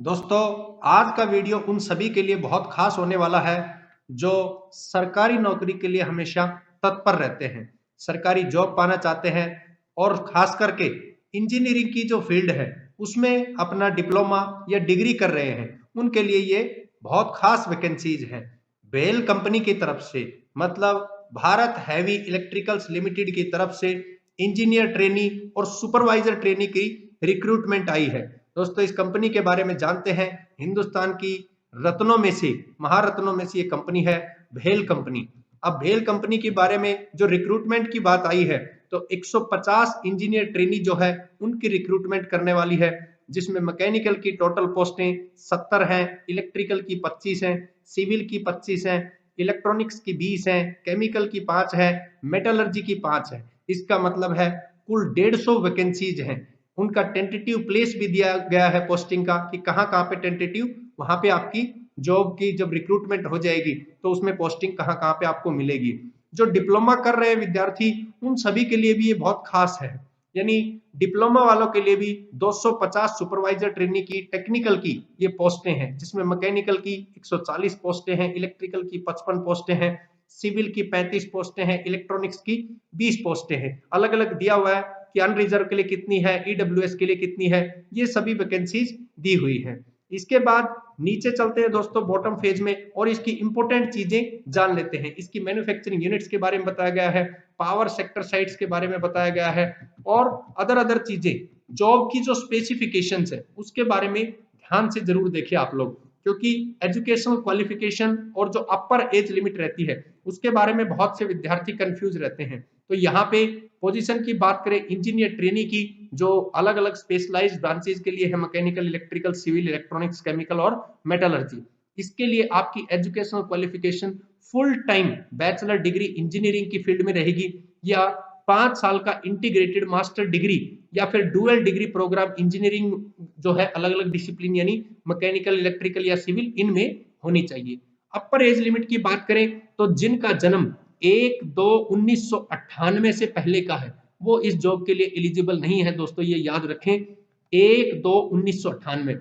दोस्तों, आज का वीडियो उन सभी के लिए बहुत खास होने वाला है जो सरकारी नौकरी के लिए हमेशा तत्पर रहते हैं, सरकारी जॉब पाना चाहते हैं और खास करके इंजीनियरिंग की जो फील्ड है उसमें अपना डिप्लोमा या डिग्री कर रहे हैं। उनके लिए ये बहुत खास वैकेंसीज हैं। बेल कंपनी की तरफ से मतलब भारत हैवी इलेक्ट्रिकल्स लिमिटेड की तरफ से इंजीनियर ट्रेनी और सुपरवाइजर ट्रेनी की रिक्रूटमेंट आई है। दोस्तों, इस कंपनी के बारे में जानते हैं। हिंदुस्तान की रत्नों में से, महारत्नों में से ये कंपनी है भेल कंपनी। अब भेल कंपनी के बारे में जो रिक्रूटमेंट की बात आई है तो 150 इंजीनियर ट्रेनी जो है उनकी रिक्रूटमेंट करने वाली है, जिसमें मैकेनिकल की टोटल पोस्टें 70 हैं, इलेक्ट्रिकल की 25 हैं, सिविल की 25 हैं, इलेक्ट्रॉनिक्स की 20 हैं, केमिकल की 5 है, मेटलर्जी की 5 है। इसका मतलब है कुल 150 वैकेंसीज हैं। उनका टेंटेटिव प्लेस भी दिया गया है पोस्टिंग का कि कहाँ कहाँ पे टेंटेटिव, वहां पे आपकी जॉब की जब रिक्रूटमेंट हो जाएगी तो उसमें पोस्टिंग कहाँ कहाँ पे आपको मिलेगी। जो डिप्लोमा कर रहे हैं विद्यार्थी उन सभी के लिए भी ये बहुत खास है। यानी डिप्लोमा वालों के लिए भी 250 सुपरवाइजर ट्रेनिंग की टेक्निकल की ये पोस्टें हैं, जिसमें मैकेनिकल की 140 पोस्टें हैं, इलेक्ट्रिकल की 55 पोस्टें हैं, सिविल की 35 पोस्टें हैं, इलेक्ट्रॉनिक्स की 20 पोस्टें हैं। अलग अलग दिया हुआ है कि अनरिजर्व के लिए कितनी है, ईडब्ल्यूएस के लिए कितनी है, ये सभी वैकेंसीज दी हुई है। इसके बाद नीचे चलते हैं दोस्तों बॉटम फेज में और इसकी इंपोर्टेंट चीजें जान लेते हैं। इसकी मैन्युफैक्चरिंग यूनिट्स के बारे में बताया गया है, पावर सेक्टर साइट्स के बारे में बताया गया है और अदर चीजें, जॉब की जो स्पेसिफिकेशंस है उसके बारे में ध्यान से जरूर देखिए आप लोग, क्योंकि एजुकेशनल क्वालिफिकेशन और जो अपर एज लिमिट रहती है उसके बारे में बहुत से विद्यार्थी कंफ्यूज रहते हैं। तो यहाँ पे पोजीशन की बात करें इंजीनियर ट्रेनी की, जो अलग अलग स्पेशलाइज्ड ब्रांचेज के लिए है, mechanical, electrical, civil, electronics, chemical और मेटलर्जी। इसके लिए आपकी educational qualification full time bachelor degree engineering की फील्ड में रहेगी या 5 साल का इंटीग्रेटेड मास्टर डिग्री या फिर डुअल डिग्री प्रोग्राम इंजीनियरिंग जो है अलग अलग डिसिप्लिन यानी मैकेनिकल, इलेक्ट्रिकल या सिविल, इनमें होनी चाहिए। अपर एज लिमिट की बात करें तो जिनका जन्म 1/2/1998 से पहले का है वो इस जॉब के लिए एलिजिबल नहीं है। दोस्तों ये याद रखें, 1/2/1998।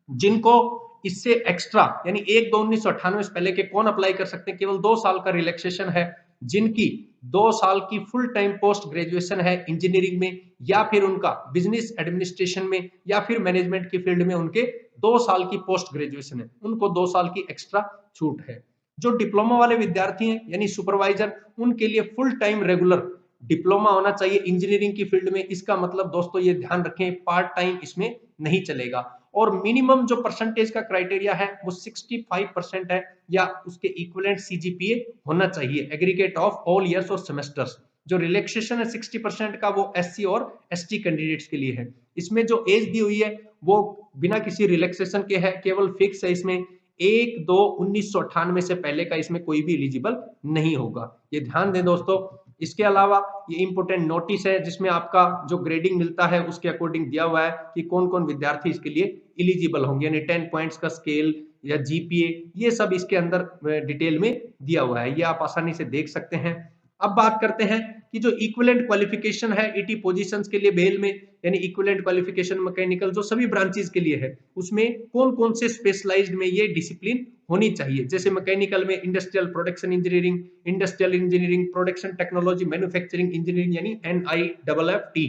जिनको इससे एक्स्ट्रा यानी 1/2/1998 से पहले के कौन अप्लाई कर सकते हैं, केवल 2 साल का रिलैक्सेशन है। जिनकी 2 साल की फुल टाइम पोस्ट ग्रेजुएशन है इंजीनियरिंग में या फिर उनका बिजनेस एडमिनिस्ट्रेशन में या फिर मैनेजमेंट की फील्ड में उनके 2 साल की पोस्ट ग्रेजुएशन है, उनको 2 साल की एक्स्ट्रा छूट है। जो डिप्लोमा वाले विद्यार्थी हैं यानी सुपरवाइजर, उनके लिए फुल टाइम रेगुलर डिप्लोमा होना चाहिए इंजीनियरिंग की फील्ड में। इसका मतलब दोस्तों ये ध्यान रखें, पार्ट टाइम इसमें नहीं चलेगा। और मिनिमम जो परसेंटेज का क्राइटेरिया है वो 65% है या उसके इक्विवेलेंट सीजीपीए होना चाहिए, एग्रीगेट ऑफ ऑल ईयर्स और सेमेस्टर्स। जो रिलैक्सेशन है 60% का वो एससी और एसटी कैंडिडेट्स के लिए है। इसमें जो एज दी हुई है वो बिना किसी रिलैक्सेशन के है, केवल फिक्स है इसमें 1/2/1998 से पहले का इसमें कोई भी एलिजिबल नहीं होगा, ये ध्यान दें दोस्तों। इसके अलावा ये इंपोर्टेंट नोटिस है जिसमें आपका जो ग्रेडिंग मिलता है उसके अकॉर्डिंग दिया हुआ है कि कौन कौन विद्यार्थी इसके लिए एलिजिबल होंगे, यानी 10 पॉइंट्स का स्केल या जीपीए, ये सब इसके अंदर डिटेल में दिया हुआ है, ये आप आसानी से देख सकते हैं। अब बात करते हैं कि जो इक्विवेलेंट क्वालिफिकेशन है 80 पोजीशंस के लिए बेल में, यानी इक्विवेलेंट क्वालिफिकेशन मैकेनिकल जो सभी ब्रांचेस के लिए है, उसमें कौन कौन से स्पेशलाइज्ड में ये डिसिप्लिन होनी चाहिए। जैसे मैकेनिकल में industrial production engineering, industrial engineering, production technology manufacturing engineering यानी NIFFT,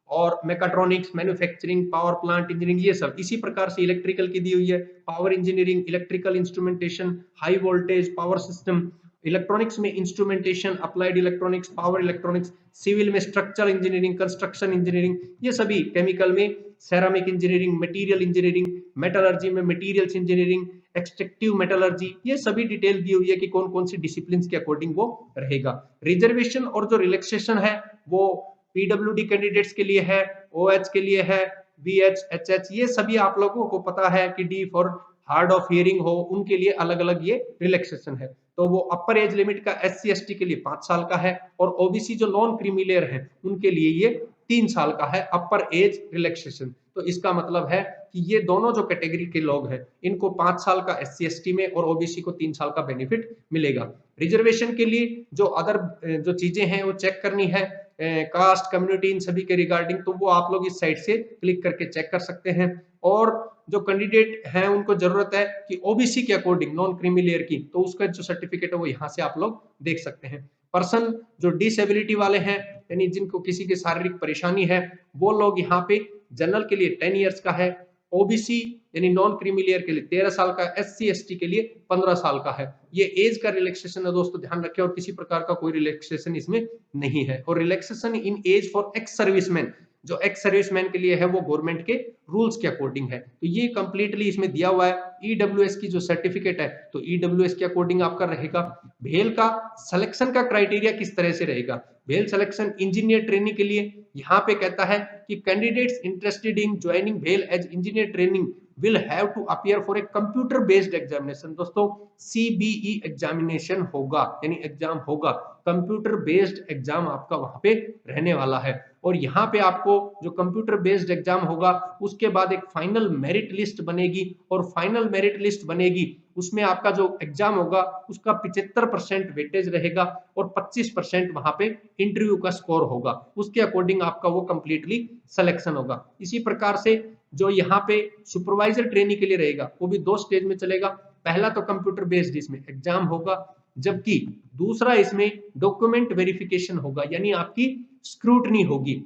और mechatronics, manufacturing, power plant engineering, ये सब इसी प्रकार से इलेक्ट्रिकल की दी हुई है, power engineering, electrical instrumentation, high voltage power system, electronics में instrumentation, applied electronics, power electronics, civil में स्ट्रक्चरल इंजीनियरिंग, कंस्ट्रक्शन इंजीनियरिंग, ये सभी, केमिकल में ceramic engineering, material engineering, metallurgy में मटेरियल्स इंजीनियरिंग, एक्सट्रैक्टिव मेटलर्जी, ये सभी डिटेल दी हुई है कि कौन कौन सी डिसिप्लिन के अकॉर्डिंग वो रहेगा। रिजर्वेशन और जो रिलैक्सेशन है वो पीडब्ल्यूडी कैंडिडेट्स के लिए है, ओएच के लिए है, बीएच, एचएच, ये सभी आप लोगों को पता है कि D for hard of hearing हो उनके लिए अलग अलग ये रिलैक्सेशन है। तो वो अपर एज लिमिट का एससी एसटी के लिए 5 साल का है और ओबीसी जो नॉन क्रीमी लेयर है उनके लिए ये 3 साल का है अपर एज रिलैक्सेशन। तो इसका मतलब है कि ये दोनों जो कैटेगरी के लोग हैं इनको 5 साल का एससी एसटी में और ओबीसी को 3 साल का बेनिफिट मिलेगा। रिजर्वेशन के लिए जो अदर जो चीजें हैं वो चेक करनी है, कास्ट, कम्युनिटी, इन सभी के रिगार्डिंग, तो वो आप लोग इस साइट से क्लिक करके चेक कर सकते हैं। और जो कैंडिडेट हैं उनको जरूरत है कि ओबीसी के अकॉर्डिंग नॉन क्रीमी लेयर की, तो उसका जो सर्टिफिकेट है वो यहाँ से आप लोग देख सकते हैं। पर्सन जो डिसेबिलिटी वाले हैं यानी जिनको किसी की शारीरिक परेशानी है वो लोग यहाँ पे जनरल के लिए 10 इयर्स का है, ओबीसी यानी नॉन क्रीमी लेयर के लिए 13 साल का, एससी एसटी के लिए 15 साल का है। ये एज का रिलैक्सेशन है दोस्तों, ध्यान रखें, और किसी प्रकार का कोई रिलैक्सेशन इसमें नहीं है। और relaxation in age for ex serviceman, जो एक्स सर्विसमैन के लिए है वो गवर्नमेंट के रूल्स के अकॉर्डिंग है। तो ये कंप्लीटली इसमें दिया हुआ है। ईडब्ल्यूएस की जो सर्टिफिकेट है तो ईडब्ल्यूएस के अकॉर्डिंग आपका रहेगा। भेल का सिलेक्शन का क्राइटेरिया किस तरह से रहेगा? भेल सिलेक्शन इंजीनियर ट्रेनिंग के लिए यहाँ पे कहता है कि कैंडिडेट्स इंटरेस्टेड इन ज्वाइनिंग भेल as engineer training will have to appear for a computer based examination। दोस्तों CBE एग्जामिनेशन होगा, यानी एग्जाम होगा, कंप्यूटर बेस्ड एग्जाम आपका वहां पे रहने वाला है। और यहाँ पे आपको जो कंप्यूटर बेस्ड एग्जाम होगा उसके बाद एक फाइनल मेरिट लिस्ट बनेगी, और फाइनल मेरिट लिस्ट बनेगी उसमें आपका जो एग्जाम होगा उसका 75% वेटेज रहेगा और 25% वहां पे इंटरव्यू का स्कोर होगा, उसके अकॉर्डिंग आपका वो कंप्लीटली सिलेक्शन होगा। इसी प्रकार से जो यहाँ पे सुपरवाइजर ट्रेनिंग के लिए रहेगा वो भी 2 स्टेज में चलेगा। पहला तो कंप्यूटर बेस्ड इसमें एग्जाम होगा, जबकि दूसरा इसमें डॉक्यूमेंट वेरिफिकेशन होगा, यानी आपकी स्क्रूटनी होगी।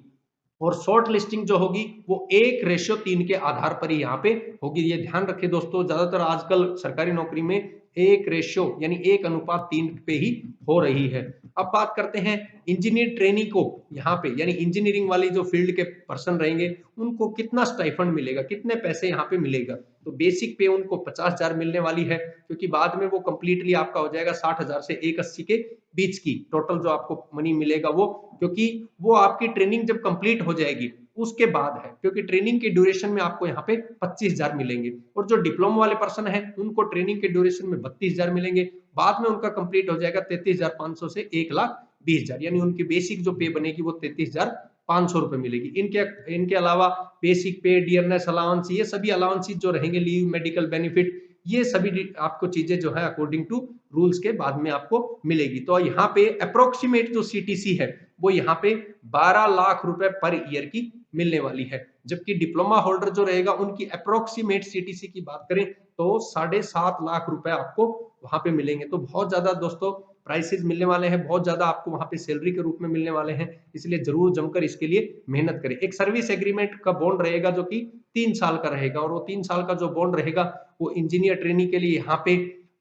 और शॉर्ट लिस्टिंग जो होगी वो 1:3 के आधार पर ही यहाँ पे होगी। ये ध्यान रखें दोस्तों, ज्यादातर आजकल सरकारी नौकरी में 1 यानी 1:3 पे ही हो रही है। अब बात करते हैं इंजीनियर ट्रेनी को, यहाँ पे यानी इंजीनियरिंग वाली जो फील्ड के पर्सन रहेंगे उनको कितना स्टाइफंड मिलेगा, कितने पैसे यहाँ पे मिलेगा। तो बेसिक पे उनको 50,000 मिलने वाली है, क्योंकि बाद में वो कंप्लीटली आपका हो जाएगा 60,000 से 180 के बीच की टोटल जो आपको मनी मिलेगा वो, क्योंकि वो आपकी ट्रेनिंग जब कंप्लीट हो जाएगी उसके बाद है, क्योंकि ट्रेनिंग के ड्यूरेशन में आपको यहाँ पे 25,000 मिलेंगे। और जो डिप्लोमा वाले पर्सन है उनको ट्रेनिंग के ड्यूरेशन में 32,000 मिलेंगे, बाद में उनका कंप्लीट हो जाएगा 33,500 से 1,20,000, यानी उनकी बेसिक जो पे बनेगी वो 33,500 रुपए मिलेगी। इनके अलावा बेसिक पे, डियरनेस अलाउंस, ये सभी अलाउंसेस जो रहेंगे, लीव, मेडिकल बेनिफिट, ये सभी आपको चीजें जो है अकॉर्डिंग टू रूल्स के बाद में आपको मिलेगी। तो यहाँ पे अप्रोक्सीमेट जो सीटीसी है वो यहाँ पे 12 लाख रुपए पर ईयर की मिलने वाली है, जबकि डिप्लोमा होल्डर जो रहेगा उनकी अप्रोक्सीमेट सीटीसी की बात करें तो 7.5 लाख रुपए आपको वहां पे मिलेंगे। तो बहुत ज्यादा दोस्तों प्राइसेस मिलने वाले हैं, बहुत ज्यादा आपको वहां पे सैलरी के रूप में मिलने वाले हैं, इसलिए जरूर जमकर इसके लिए मेहनत करें। एक सर्विस एग्रीमेंट का बॉन्ड रहेगा जो कि 3 साल का रहेगा, और वो 3 साल का जो बॉन्ड रहेगा वो इंजीनियर ट्रेनिंग के लिए यहाँ पे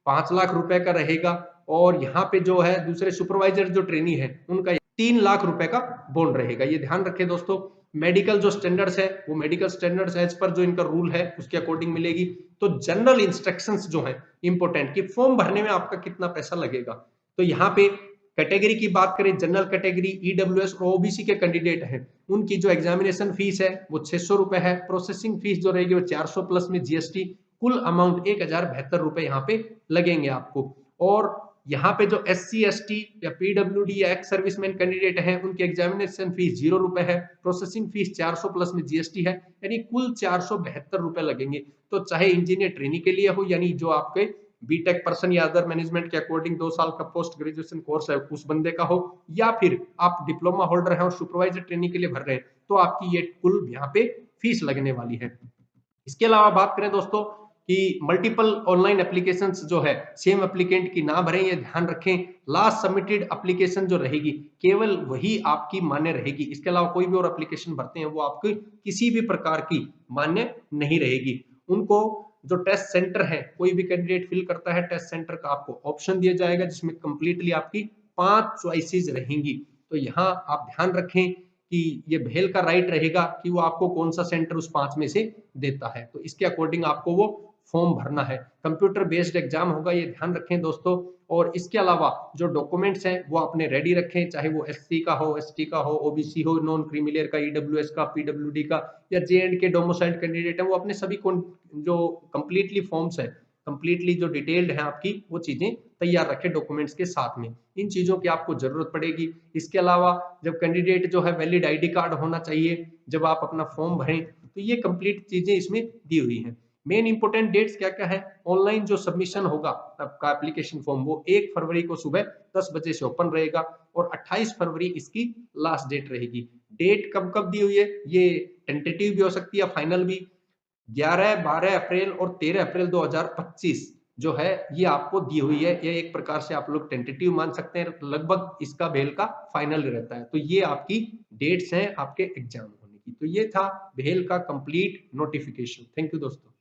5 लाख रुपए का रहेगा, और यहाँ पे जो है दूसरे सुपरवाइजर जो ट्रेनी है उनका 3 लाख रुपए का बॉन्ड रहेगा। ये ध्यान रखें दोस्तों। मेडिकल जो स्टैंडर्ड्स है वो मेडिकल स्टैंडर्ड्स एज पर जो इनका रूल है उसके अकॉर्डिंग मिलेगी। तो जनरल इंस्ट्रक्शंस जो है इंपॉर्टेंट कि फॉर्म भरने में आपका कितना पैसा लगेगा। तो यहाँ पे कैटेगरी की बात करें, जनरल कैटेगरी, ईडब्ल्यूएस और ओबीसी के कैंडिडेट हैं, उनकी जो एग्जामिनेशन फीस है वो 600 रुपए है। प्रोसेसिंग फीस जो रहेगी वो 400 प्लस में जीएसटी, कुल अमाउंट 1072 रुपए यहाँ पे लगेंगे आपको। और यहाँ पे जो एससी एसटी या पीडब्ल्यूडी या एक्स सर्विसमैन कैंडिडेट हैं उनकी एग्जामिनेशन फीस 0 रुपए है, प्रोसेसिंग फीस 400 प्लस में जीएसटी है, यानी कुल 472 रुपए लगेंगे। तो चाहे इंजीनियर ट्रेनिंग के लिए हो, यानी जो आपके बीटेक पर्सन या अदर मैनेजमेंट के अकॉर्डिंग 2 साल का पोस्ट ग्रेजुएशन कोर्स है उस बंदे का हो, या फिर आप डिप्लोमा होल्डर हैं और सुपरवाइजर ट्रेनिंग के लिए भर रहे हैं, तो आपकी ये कुल यहाँ पे फीस लगने वाली है। इसके अलावा बात करें दोस्तों कि मल्टीपल ऑनलाइन एप्लीकेशंस जो है सेम एप्लीकेंट की ना भरें, ये ध्यान रखें। लास्ट सबमिटेड एप्लीकेशन जो रहेगी केवल वही आपकी मान्य रहेगी, इसके अलावा कोई भी और एप्लीकेशन भरते हैं वो आपकी किसी भी प्रकार की मान्य नहीं रहेगी। उनको जो टेस्ट सेंटर है, कोई भी कैंडिडेट फिल करता है टेस्ट सेंटर का आपको ऑप्शन दिया जाएगा जिसमें कंप्लीटली आपकी 5 चॉइसेस रहेंगी। तो यहाँ आप ध्यान रखें कि ये भेल का राइट रहेगा कि वो आपको कौन सा सेंटर उस 5 में से देता है, तो इसके अकॉर्डिंग आपको वो फॉर्म भरना है। कंप्यूटर बेस्ड एग्जाम होगा, ये ध्यान रखें दोस्तों। और इसके अलावा जो डॉक्यूमेंट्स हैं वो अपने रेडी रखें, चाहे वो एससी का हो, एसटी का हो, ओबीसी हो, नॉन क्रीमिलियर का, ईडब्ल्यूएस का, पीडब्ल्यूडी का, या जे&के डोमिसाइल्ड कैंडिडेट है, वो अपने सभी जो कंप्लीटली फॉर्म्स है, कंप्लीटली जो डिटेल्ड है आपकी वो चीजें तैयार रखें डॉक्यूमेंट्स के साथ में। इन चीजों की आपको जरूरत पड़ेगी। इसके अलावा जब कैंडिडेट जो है वैलिड आईडी कार्ड होना चाहिए जब आप अपना फॉर्म भरें, तो ये कंप्लीट चीजें इसमें दी हुई हैं। मेन इंपोर्टेंट डेट्स क्या क्या है? ऑनलाइन जो सबमिशन होगा आपका एप्लीकेशन फॉर्म वो 1 फरवरी को सुबह 10 बजे से ओपन रहेगा, और 28 फरवरी इसकी लास्ट डेट रहेगी। डेट कब कब दी हुई है, ये टेंटेटिव भी हो सकती है, फाइनल भी। 11, 12 अप्रैल और 13 अप्रैल 2025 जो है ये आपको दी हुई है। ये एक प्रकार से आप लोग टेंटेटिव मान सकते हैं, लगभग इसका भेल का फाइनल रहता है। तो ये आपकी डेट्स हैं आपके एग्जाम होने की। तो ये था भेल का कंप्लीट नोटिफिकेशन। थैंक यू दोस्तों।